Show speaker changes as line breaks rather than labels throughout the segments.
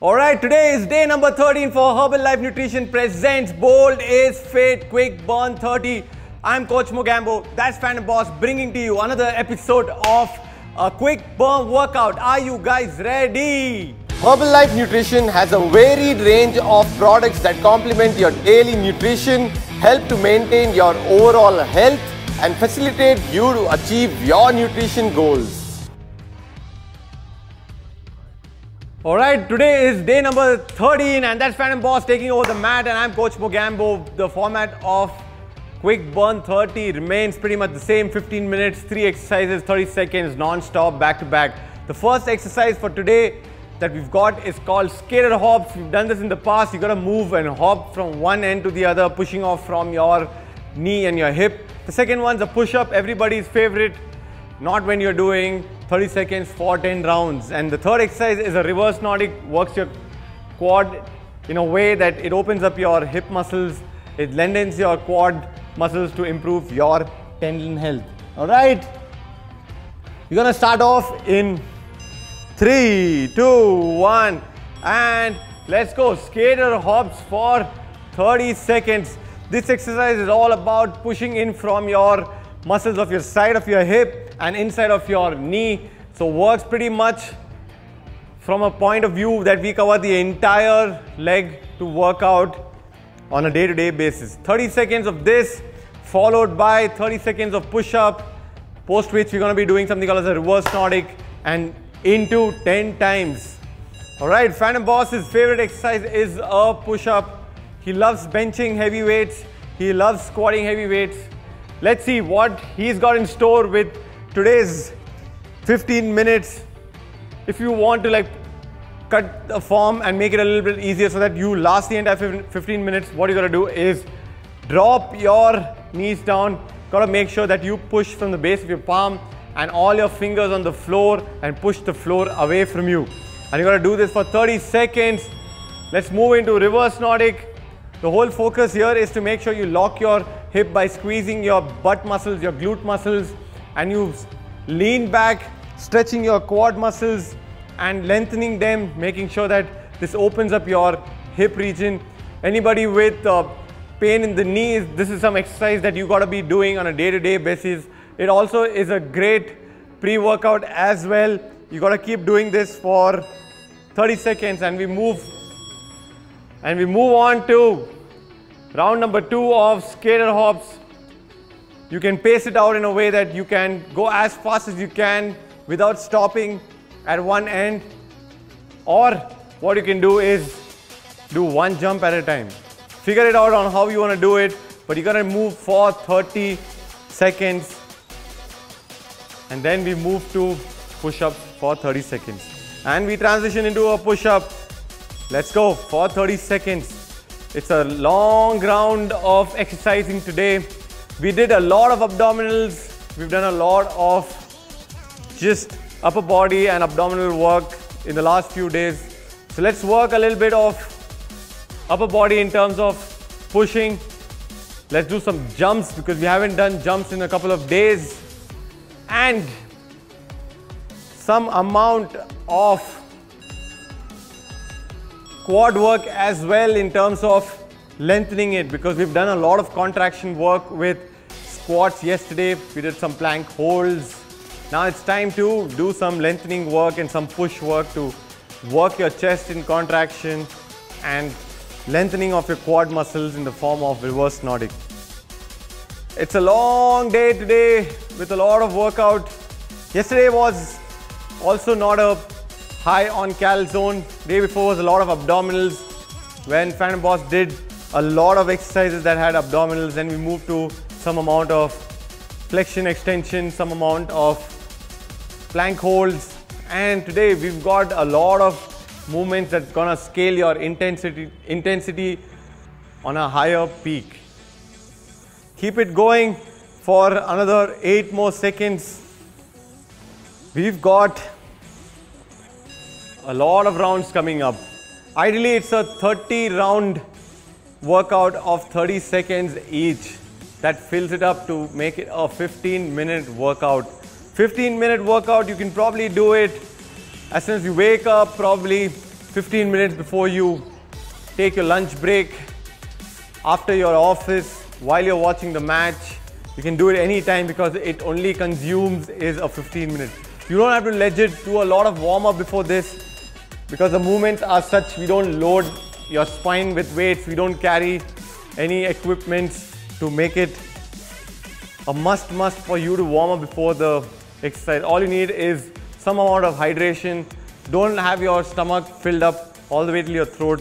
Alright, today is day number 13 for Herbalife Nutrition presents Bold is Fit Quick Burn 30. I'm Coach Mogambo, that's Phantom Boss, bringing to you another episode of a quick burn workout. Are you guys ready?
Herbalife Nutrition has a varied range of products that complement your daily nutrition, help to maintain your overall health, and facilitate you to achieve your nutrition goals.
Alright, today is day number 13 and that's Phantom Boss taking over the mat, and I'm Coach Mogambo. The format of Quick Burn 30 remains pretty much the same. 15 minutes, 3 exercises, 30 seconds, non-stop, back to back. The first exercise for today that we've got is called skater hops. We've done this in the past. You got to move and hop from one end to the other, pushing off from your knee and your hip. The second one's a push-up, everybody's favorite. Not when you're doing 30 seconds for 10 rounds. And the third exercise is a reverse Nordic, works your quad in a way that it opens up your hip muscles, it lengthens your quad muscles to improve your tendon health. Alright, you're gonna start off in 3, 2, 1 and let's go. Skater hops for 30 seconds. This exercise is all about pushing in from your muscles of your side of your hip and inside of your knee. So works pretty much from a point of view that we cover the entire leg to work out on a day-to-day basis. 30 seconds of this followed by 30 seconds of push-up, post which we're going to be doing something called as a reverse Nordic and into 10 times. Alright, Phantom Boss's favorite exercise is a push-up. He loves benching heavy weights. He loves squatting heavy weights. Let's see what he's got in store with today's 15 minutes. If you want to cut the form and make it a little bit easier so that you last the entire 15 minutes, what you gotta do is drop your knees down. Gotta make sure that you push from the base of your palm and all your fingers on the floor and push the floor away from you. And you gotta do this for 30 seconds. Let's move into reverse Nordic. The whole focus here is to make sure you lock your hip by squeezing your butt muscles, your glute muscles, and you lean back, stretching your quad muscles and lengthening them, making sure that this opens up your hip region. Anybody with pain in the knees, this is some exercise that you got to be doing on a day-to-day basis. It also is a great pre-workout as well. You got to keep doing this for 30 seconds and we move on to round number 2 of skater hops. You can pace it out in a way that you can go as fast as you can without stopping at one end, or what you can do is do one jump at a time. Figure it out on how you want to do it, but you're going to move for 30 seconds and then we move to push-up for 30 seconds and we transition into a push-up. Let's go for 30 seconds. It's a long round of exercising today. We did a lot of abdominals. We've done a lot of just upper body and abdominal work in the last few days. So let's work a little bit of upper body in terms of pushing. Let's do some jumps because we haven't done jumps in a couple of days. And some amount of quad work as well in terms of lengthening it, because we've done a lot of contraction work with squats yesterday. We did some plank holds. Now it's time to do some lengthening work and some push work to work your chest in contraction and lengthening of your quad muscles in the form of reverse Nordic. It's a long day today with a lot of workout. Yesterday was also not a high on cal zone. Day before was a lot of abdominals. When Phantom Boss did a lot of exercises that had abdominals, then we moved to some amount of flexion extension, some amount of plank holds, and today we've got a lot of movements that's gonna scale your intensity on a higher peak. Keep it going for another 8 more seconds. We've got a lot of rounds coming up. Ideally, it's a 30 round workout of 30 seconds each. that fills it up to make it a 15-minute workout. 15-minute workout, you can probably do it as soon as you wake up, probably 15 minutes before you take your lunch break, after your office, while you're watching the match. You can do it anytime because it only consumes is a 15 minutes. You don't have to legit do a lot of warm-up before this because the movements are such, we don't load your spine with weights, we don't carry any equipments to make it a must for you to warm up before the exercise. All you need is some amount of hydration. Don't have your stomach filled up all the way till your throat.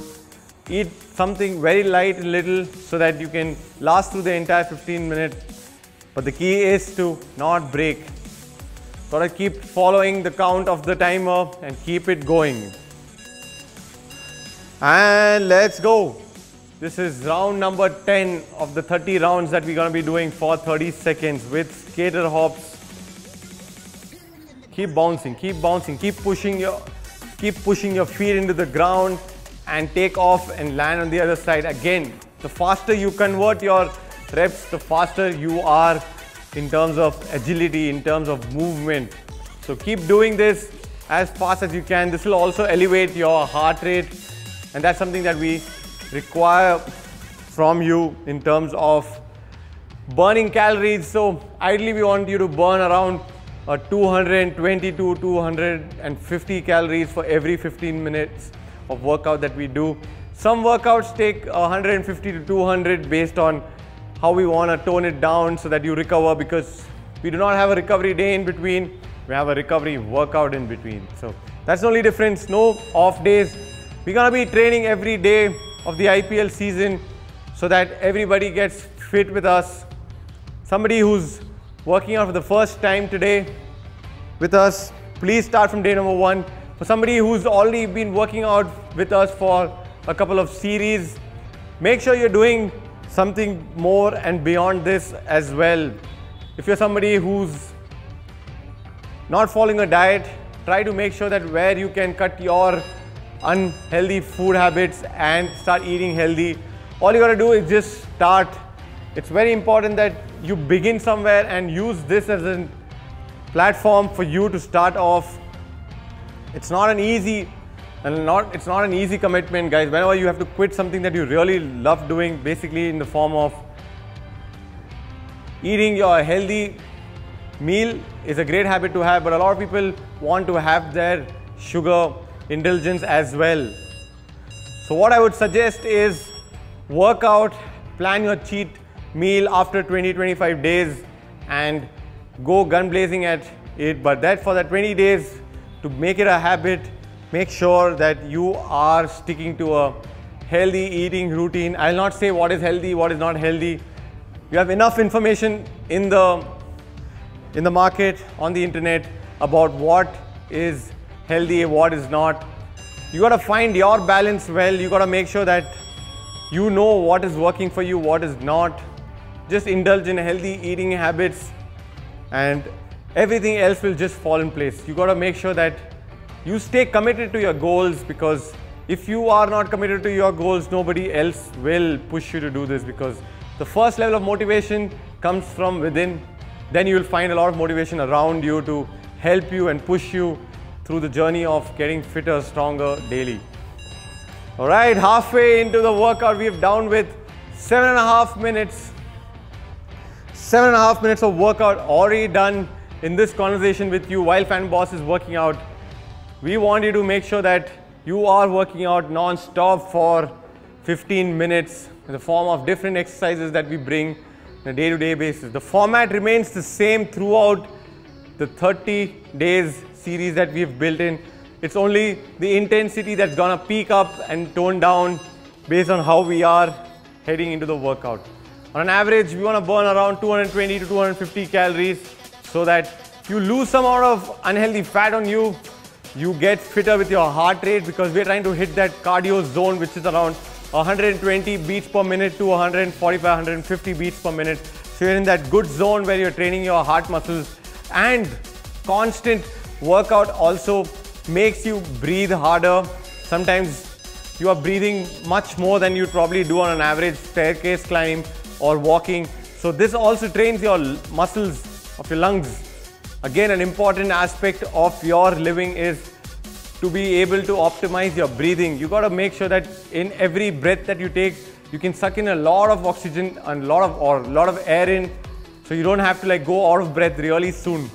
Eat something very light and little so that you can last through the entire 15 minutes. But the key is to not break. Gotta keep following the count of the timer and keep it going. And let's go. This is round number 10 of the 30 rounds that we're gonna be doing for 30 seconds with skater hops. Keep bouncing, keep pushing your feet into the ground and take off and land on the other side. Again, the faster you convert your reps, the faster you are in terms of agility, in terms of movement. So keep doing this as fast as you can. This will also elevate your heart rate, and that's something that we require from you in terms of burning calories. So ideally we want you to burn around 220 to 250 calories for every 15 minutes of workout that we do. Some workouts take 150 to 200 based on how we want to tone it down so that you recover, because we do not have a recovery day in between, we have a recovery workout in between. So that's the only difference, no off days. We're going to be training every day of the IPL season so that everybody gets fit with us. Somebody who's working out for the first time today with us, please start from day number 1. For somebody who's already been working out with us for a couple of series, make sure you're doing something more and beyond this as well. If you're somebody who's not following a diet, try to make sure that where you can cut your unhealthy food habits and start eating healthy. All you gotta do is just start. It's very important that you begin somewhere and use this as a platform for you to start off. It's not an easy commitment, guys. Whenever you have to quit something that you really love doing, basically in the form of eating your healthy meal is a great habit to have, but a lot of people want to have their sugar indulgence as well. So what I would suggest is work out, plan your cheat meal after 20-25 days and go gun blazing at it. But that for that 20 days, to make it a habit, make sure that you are sticking to a healthy eating routine. I'll not say what is healthy, what is not healthy. You have enough information in the market, on the internet, about what is healthy, what is not. You gotta find your balance well. You gotta make sure that you know what is working for you, what is not. Just indulge in healthy eating habits and everything else will just fall in place. You gotta make sure that you stay committed to your goals, because if you are not committed to your goals, nobody else will push you to do this, because the first level of motivation comes from within. Then you will find a lot of motivation around you to help you and push you through the journey of getting fitter, stronger daily. All right, halfway into the workout, we have down with 7.5 minutes. 7.5 minutes of workout already done in this conversation with you while Phantom Boss is working out. We want you to make sure that you are working out non-stop for 15 minutes in the form of different exercises that we bring on a day-to-day basis. The format remains the same throughout the 30 days series that we've built in. It's only the intensity that's gonna peak up and tone down based on how we are heading into the workout. On an average, we wanna burn around 220 to 250 calories so that you lose some amount of unhealthy fat on you. You get fitter with your heart rate, because we're trying to hit that cardio zone, which is around 120 beats per minute to 145, 150 beats per minute. So you're in that good zone where you're training your heart muscles, and constant workout also makes you breathe harder. Sometimes you are breathing much more than you probably do on an average staircase climb or walking. So this also trains your muscles of your lungs. Again, an important aspect of your living is to be able to optimize your breathing. You got to make sure that in every breath that you take, you can suck in a lot of oxygen and a lot of air in, so you don't have to like go out of breath really soon.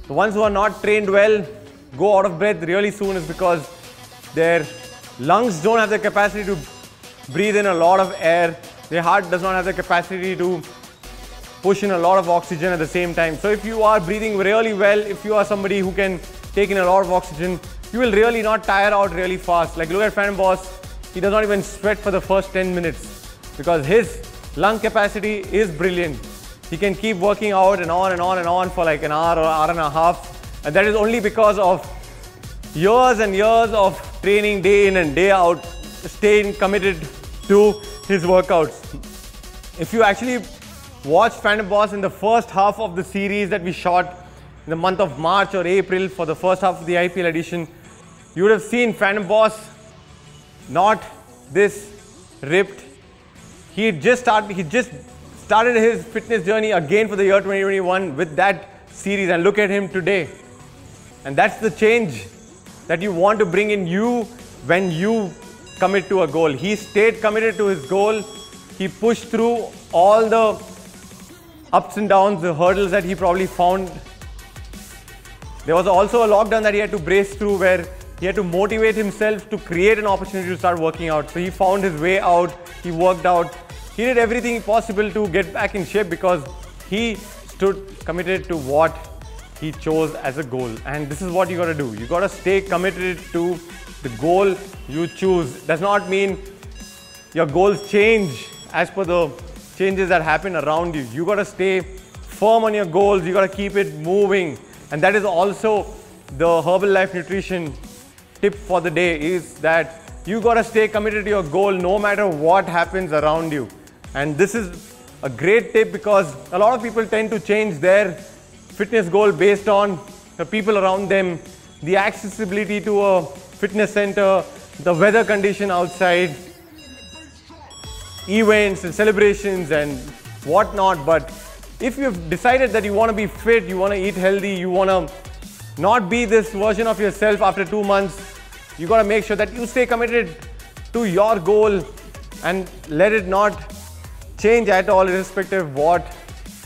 The ones who are not trained well go out of breath really soon is because their lungs don't have the capacity to breathe in a lot of air. Their heart does not have the capacity to push in a lot of oxygen at the same time. So if you are breathing really well, if you are somebody who can take in a lot of oxygen, you will really not tire out really fast. Like look at Phantom Boss, he does not even sweat for the first 10 minutes because his lung capacity is brilliant. He can keep working out and on and on and on for like an hour or hour and a half, and that is only because of years and years of training day in and day out, staying committed to his workouts. If you actually watch Phantom Boss in the first half of the series that we shot in the month of March or April for the first half of the IPL edition, you would have seen Phantom Boss not this ripped. He just started his fitness journey again for the year 2021 with that series, and look at him today. And that's the change that you want to bring in you when you commit to a goal. He stayed committed to his goal. He pushed through all the ups and downs, the hurdles that he probably found. There was also a lockdown that he had to brace through where he had to motivate himself to create an opportunity to start working out. So he found his way out, he worked out, he did everything possible to get back in shape because he stood committed to what he chose as a goal. And this is what you got to do. You got to stay committed to the goal you choose. Does not mean your goals change as per the changes that happen around you. You got to stay firm on your goals. You got to keep it moving. And that is also the Herbalife Nutrition tip for the day, is that you got to stay committed to your goal no matter what happens around you. And this is a great tip because a lot of people tend to change their fitness goal based on the people around them, the accessibility to a fitness center, the weather condition outside, events and celebrations and whatnot. But if you've decided that you want to be fit, you want to eat healthy, you want to not be this version of yourself after 2 months, you got to make sure that you stay committed to your goal and let it not change at all, irrespective of what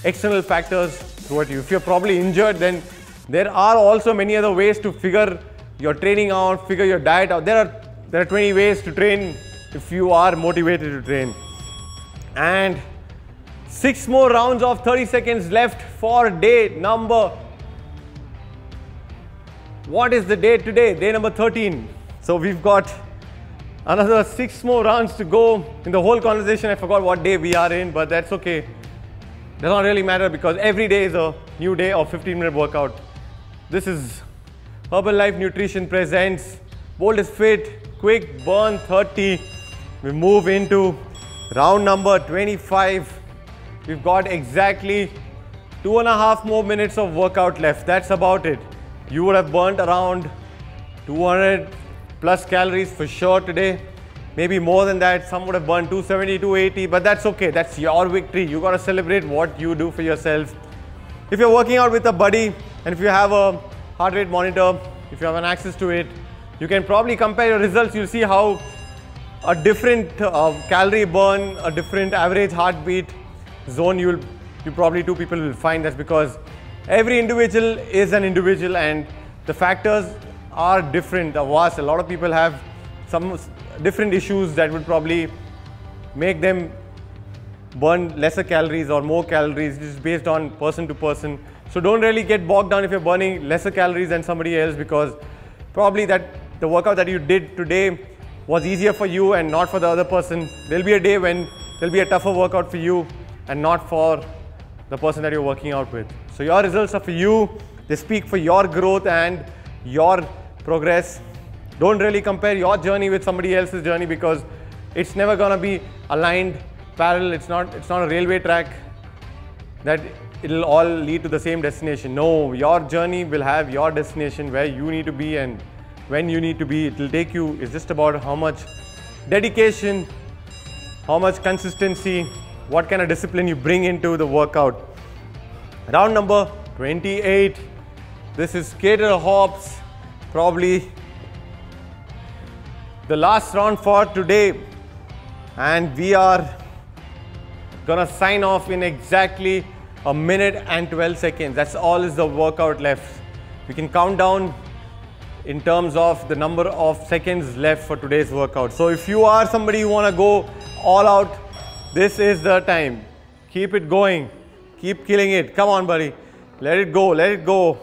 external factors throw at you. If you're probably injured, then there are also many other ways to figure your training out, figure your diet out. There are 20 ways to train if you are motivated to train. And 6 more rounds of 30 seconds left for day number. What is the day today? Day number 13. So we've got another 6 more rounds to go. In the whole conversation, I forgot what day we are in, but that's okay. Does not really matter because every day is a new day of 15-minute workout. This is Herbalife Nutrition presents Bold is Fit, Quick Burn 30. We move into round number 25. We've got exactly 2.5 more minutes of workout left. That's about it. You would have burnt around 200 plus calories for sure today. Maybe more than that. Some would have burned 270, 280, but that's okay. That's your victory. You got to celebrate what you do for yourself. If you're working out with a buddy and if you have a heart rate monitor, if you have an access to it, you can probably compare your results. You'll see how a different calorie burn, a different average heartbeat zone you probably two people will find. That's because every individual is an individual and the factors are different. A lot of people have some different issues that would probably make them burn lesser calories or more calories, just based on person to person. So don't really get bogged down if you're burning lesser calories than somebody else, because probably that the workout that you did today was easier for you and not for the other person. There'll be a day when there'll be a tougher workout for you and not for the person that you're working out with. So your results are for you. They speak for your growth and your progress. Don't really compare your journey with somebody else's journey, because it's never gonna be aligned, parallel. It's not a railway track that it'll all lead to the same destination. No, your journey will have your destination where you need to be and when you need to be. It will take you. It's just about how much dedication, how much consistency, what kind of discipline you bring into the workout. Round number 28. This is skater hops, probably the last round for today. And we are gonna sign off in exactly a minute and 12 seconds. That's all is the workout left. We can count down in terms of the number of seconds left for today's workout. So if you are somebody who wanna go all out, this is the time. Keep it going. Keep killing it. Come on, buddy. Let it go. Let it go.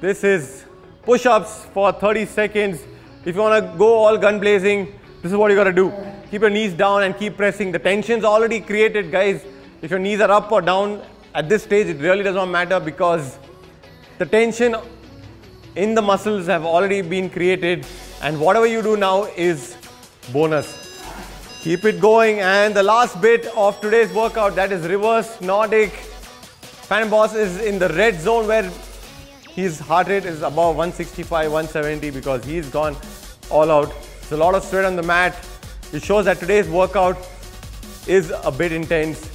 This is push-ups for 30 seconds. If you want to go all gun blazing, this is what you got to do. Keep your knees down and keep pressing. The tension's already created, guys. If your knees are up or down, at this stage, it really does not matter because the tension in the muscles have already been created. And whatever you do now is bonus. Keep it going. And the last bit of today's workout, that is reverse Nordic. Phantom Boss is in the red zone where his heart rate is above 165, 170 because he's gone all out. There's a lot of sweat on the mat. It shows that today's workout is a bit intense.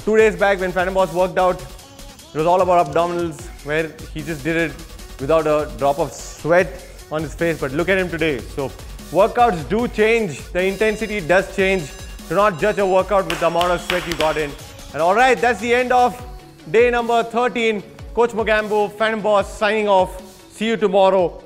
2 days back when Phantom Boss worked out, it was all about abdominals where he just did it without a drop of sweat on his face. But look at him today. So workouts do change. The intensity does change. Do not judge a workout with the amount of sweat you got in. And all right, that's the end of day number 13. Coach Mogambo, Phantom Boss signing off. See you tomorrow.